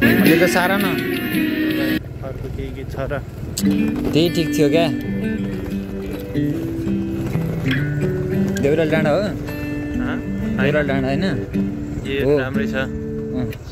अलि त सारा न अर्को के छ र त्यही ठिक थियो क्या देउराल डाँडा हो देउराल डाँडा होइन ए राम्रै छ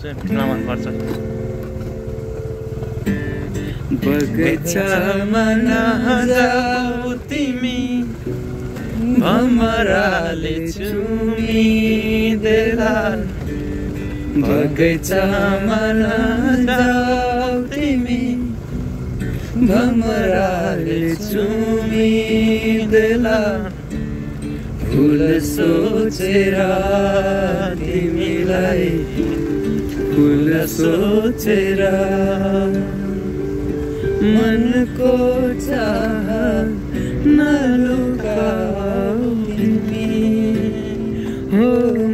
सुन्न मन पर्छ बगैँचामा नजाऊ तिमी भमराले चुमिदेला बगैँचामा नजाऊ तिमी भमराले चुमिदेला फुल सोचेर तिमीलाई फुल सोचेर मनको चाह नलुकाऊ तिमी हो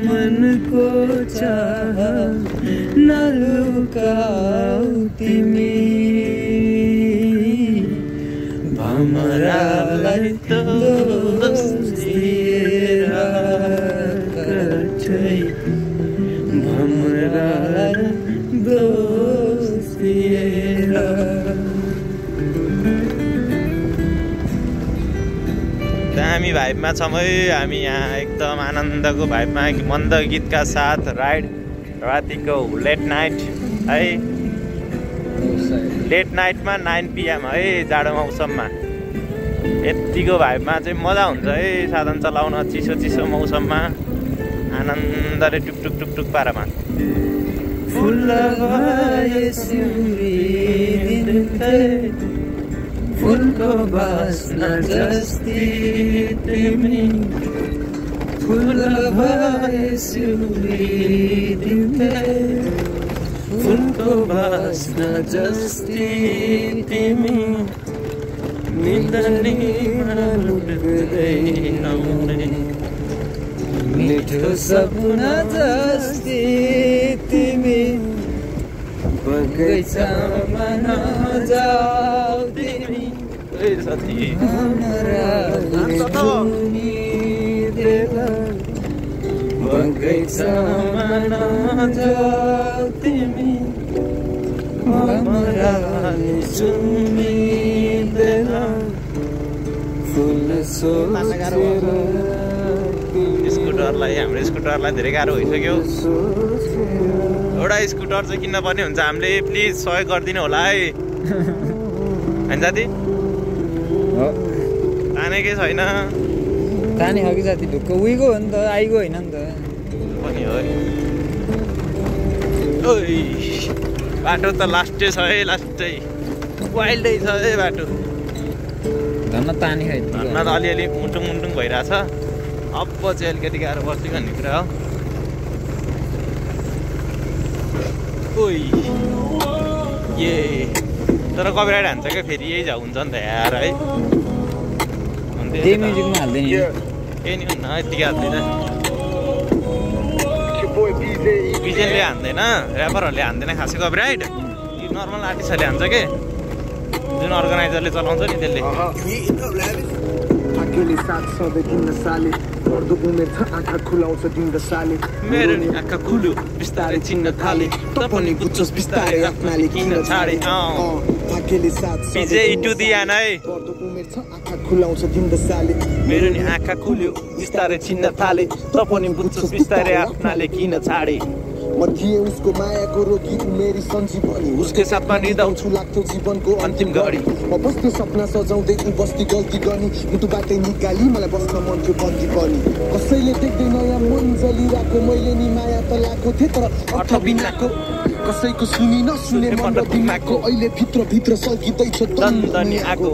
मनको चाह नलुकाऊ तिमी भमरालाई दोस्तिएर कठै भमरालाई दोस्तिएर दामी भाइबमा छौँ है हामी यहाँ एकदम आनन्दको भाइबमा मन्द गीतका साथ राइड रातिको लेट नाइट है लेट नाइटमा 9 PM है जाडो मौसममा यतिको भाइबमा चाहिँ मजा हुन्छ है साधन चलाउन चिसो चिसो मौसममा आनन्दले टुक टुक पारामा फुलको बास्ना जस्ती तिमी फुल भए सिउरिँदै फुलको बास्ना जस्ती तिमी निधनीमा लुट्दै आउने मिठो सपना जस्ती तिमी बगैँचामा नजाऊ तिमी बगैँचामा नजाऊ तिमी भमराले चुमिदेला फुल सोचेर स्कुटरलाई हाम्रो स्कुटरलाई धेरै गाह्रो भइसक्यो एउटा स्कुटर चाहिँ किन्न पर्ने हुन्छ हामीले प्लिज सहयोग गरिदिनु होला है होइन साथी तानेकै छैन ताने हो कि साथी ढुक्क उहीको हो नि त आइगो होइन नि त पनि हो ओइ बाटो त लास्टै छ है लास्टै वाइल्डै छ है बाटो धन्न ताने है धन्न त अलिअलि मुटुङ भइरहेछ अब चाहिँ अलिकति गाह्रो पर्छ भन्ने कुरा हो ओइ ए तर कपिराइट हान्छ क्या फेरि यही हुन्छ नि त यार है त्यही म्युजिकमा हाल्दैन ए नि हुन्न यतिकै हाल्दैन बिजेनले हान्दैन ऱ्यापरहरूले हान्दैन खासै कपिराइट यो नर्मल आर्टिस्टहरूले हान्छ के जुन अर्गनाइजरले चलाउँछ नि त्यसले मेरो नि आँखा खुल्यो बिस्तारै चिन्न थाले त पनि बुझ्छस् बिस्तारै आफ्नाले किन छाडे विजय टु दियान है मेरो नि आँखा खुल्यो बिस्तारै चिन्न थाले त पनि बुझ्छस् बिस्तारै आफ्नाले किन छाडे म थिएँ उसको मायाको रोगी मेरी सञ्जीवनी उसकै साथमा निदाउँछु लाग्थ्यो जीवनको अन्तिम घडी म बस्ने सपना सजाउँदै बस्ती गल्ती गर्ने मुटुबाटै निकाली मलाई बस्न मन थियो बन्दी पनि कसैले देख्दै नयाँ मन जलिरहेको मैले नि माया त लागेको थिएँ तर अर्थ बिनाको कसैको सुनि नसुने मन दिमागको अहिले भित्र सल्किँदैछ दन्दनी आगो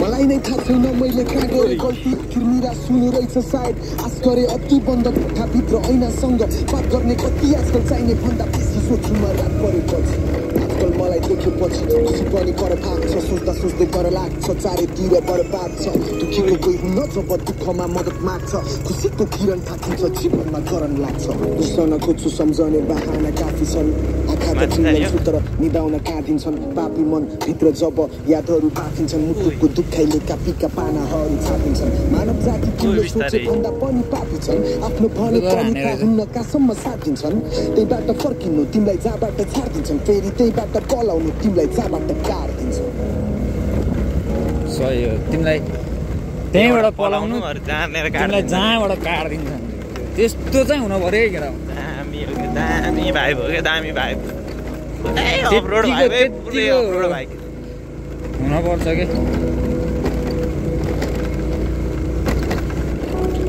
मलाई नै थाहा छैन मैले कहाँ गरेँ गल्ती फिर्मिरा सुन्नु रहेछ सायद आश गरे अति बन्द कोठाभित्र ऐनासँग बात गर्ने कति आजकल चाहिने भन्दा बेसी सोच्छु म रात परेपछि आजकल मलाई देखेपछि खुसी पनि कर भाग्छ सोच्दा सोच्दै डर लाग्छ चारैतिर बर्बाद छ दुखीको कोही हुन जब दुःखमा मद्दत माग्छ खुसीको किरण थाकिन्छ जीवनमा करण लाग्छ बिर्सन खोज्छु सम्झने बहाना काफी छन् आँखा त चिन्छु तर निदाउन काँदिन्छन् पापी मन भित्र जब यादहरू बाँकिन्छन् मुटुको दुखाइले कापीका पानाहरू छापिन्छन् मानव जाति तिमीले सोचे भन्दा पनि पापी छन् आफ्नो भने पनि थाहा हुन्न कहाँसम्म साथ दिन्छन् त्यहीबाट फर्किनु तिमीलाई जहाँबाट छाडिदिन्छन् फेरि त्यहीबाट पलाउनु तिमीलाई जहाँबाट काटिदिन्छन् सही हो तिमीलाई त्यहीँबाट पलाउनु तिमीलाई जहाँबाट काटिदिन्छन् त्यस्तो चाहिँ हुन पर्यो है केटा दामी भाइब हो क्या दामी भाइब हुनपर्छ कि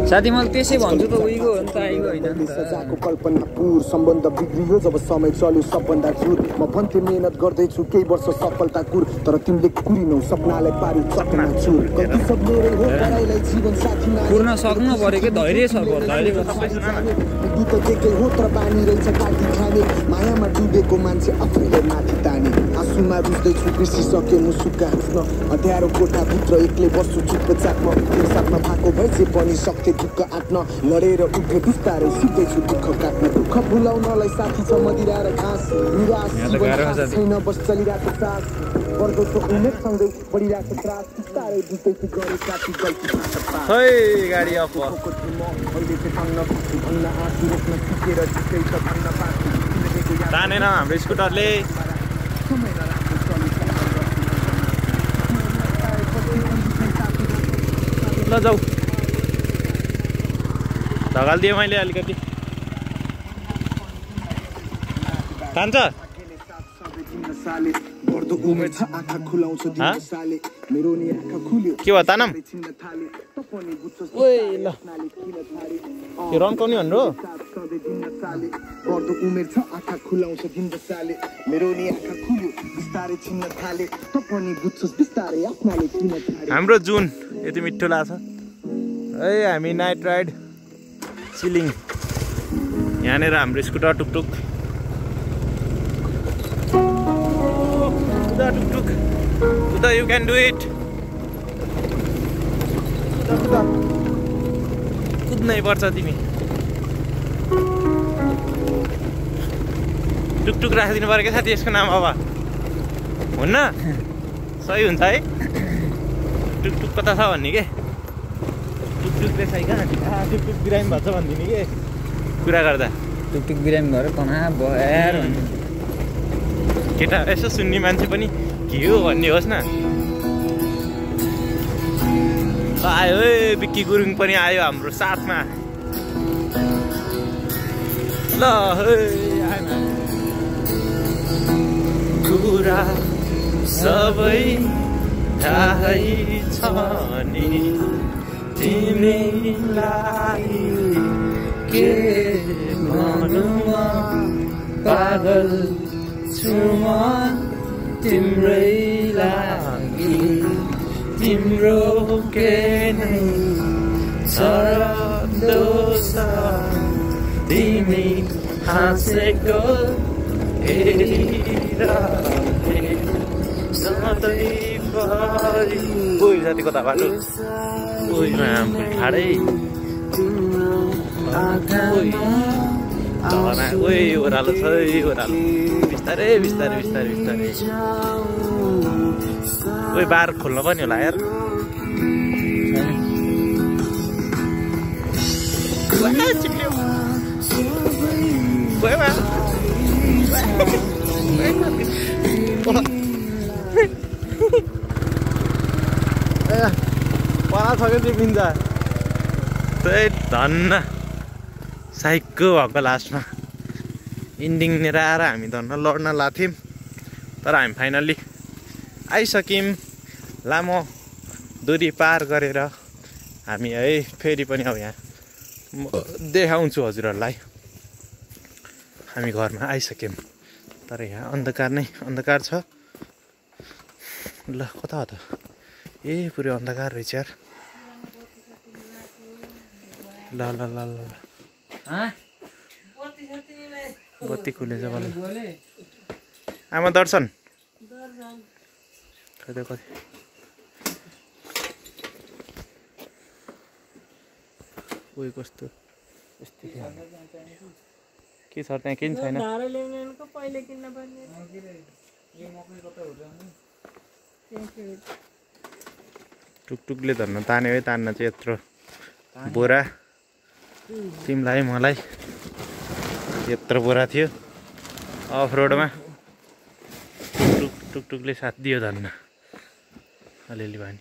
साथी मैले त्यसै भन्छु त उहीको हो नि त आइगो होइन नि त सजाको कल्पनापुर सम्बन्ध बिग्रियो जब समय चल्यो सबभन्दा झुर म भन्थे मेहनत गर्दैछु केही वर्ष सफलता कुर तर तिमीले कुरिनौ सपनालाई पार्यो चकनाचुर गल्ती सब मेरै हो पढाइलाई जीवन साथी कुर्न सक्नु पर्यो कि धैर्य छ धैर्य दुःख देखे हो तर बानी रहेछ काटी खाने मायामा डुबेको मान्छे आफैले माथि ताने आँसुमा रुच्दैछु बिर्सिसके मुसुक्का हाँस्न अँध्यारो कोठाभित्र एक्लै बस्छु चुपचापमा तेरो साथमा भएको भए जे पनि सक्थे दुःख आँट्न लडेर उठे बिस्तारै सिक्दैछु दुःख काट्न दुःख भुलाउनलाई साथी छ मदिरा र घाँस निराश छैन बस चलिरहेको सास बढ्दो उमेरसँगै बढिरहेको त्रास बिस्तारै बुझ्दैछु गरे साथी गल्ती गाडी अफ अहिले चाहिँ भन्न आँसु रोक्न सिकेर जित्दै छ भन्न पार्छु तानेन हाम्रो स्कुटरले ल जाऊ ढगालिदिएँ मैले अलिकति खान्छ के भयो तानम ओइ ल के रन्काउने भनेर बढ्दो उमेर छ आँखा खुलाउँछ दिन बसाले मेरो नि आँखा खुल्यो बिस्तारै छिन्न थाले त पनि बुझ्छस् बिस्तारै आफ्नाले किन थाले हाम्रो जुन यति मिठो लाग्छ है हामी नाइट राइड सिलिङ यहाँनिर हाम्रो स्कुटर टुकटुक टुकटुक उता यु क्यान डु इट कुद्नै पर्छ तिमी टुकटुक राखिदिनु पर्यो क्या साथी यसको नाम अब हुन्न सही हुन्छ है टुकटुक कता छ भन्ने के टुकटुकले सही कहाँ टुकटुक बिरामी भएको छ भनिदिने के कुरा गर्दा टुकटुक बिरामी भएर कहाँ भएर केटा यसो सुन्ने मान्छे पनि के हो भन्ने होस् न आयो है बिक्की गुरुङ पनि आयो हाम्रो साथमा ल कुरा सबै थाहै छ नि तिमीलाई के भनुमा पागल छु म तिम्रै लागि तिम्रो के नै छ दोष तिमी हाँसेको हेरिरहे सधैँभरि ओइ साथी कता बाटो ओइ ठाडै ओइ ओह्रालो छ ओह्रालो बिस्तारै बिस्तारै बिस्तारै बिस्तारै ओइ बार खोल्न पनि होला यार पला छ क्या चिप्लिन्छ त्यही धन्न साइको भएको लास्टमा इन्डिङनिर आएर हामी धन्न लड्न लाग्थ्यौँ तर हामी फाइनल्ली आइसक्यौँ लामो दूरी पार गरेर हामी है फेरि पनि अब यहाँ म देखाउँछु हजुरहरूलाई हामी घरमा आइसक्यौँ तर यहाँ अन्धकार नै अन्धकार छ ल कता हो त ए पुरै अन्धकार रहेछ यार ल ल ल ल बत्ती खुलेछ बल्ल आमा दर्शन त्यो कति ओइ कस्तो के छ त्यहाँ केही छैन टुकटुकले धर्न तान्यो है तान्न चाहिँ यत्रो बोरा तिमीलाई मलाई यत्रो बोरा थियो अफ रोडमा टुकटुकले साथ दियो धन्न अलिअलि बानी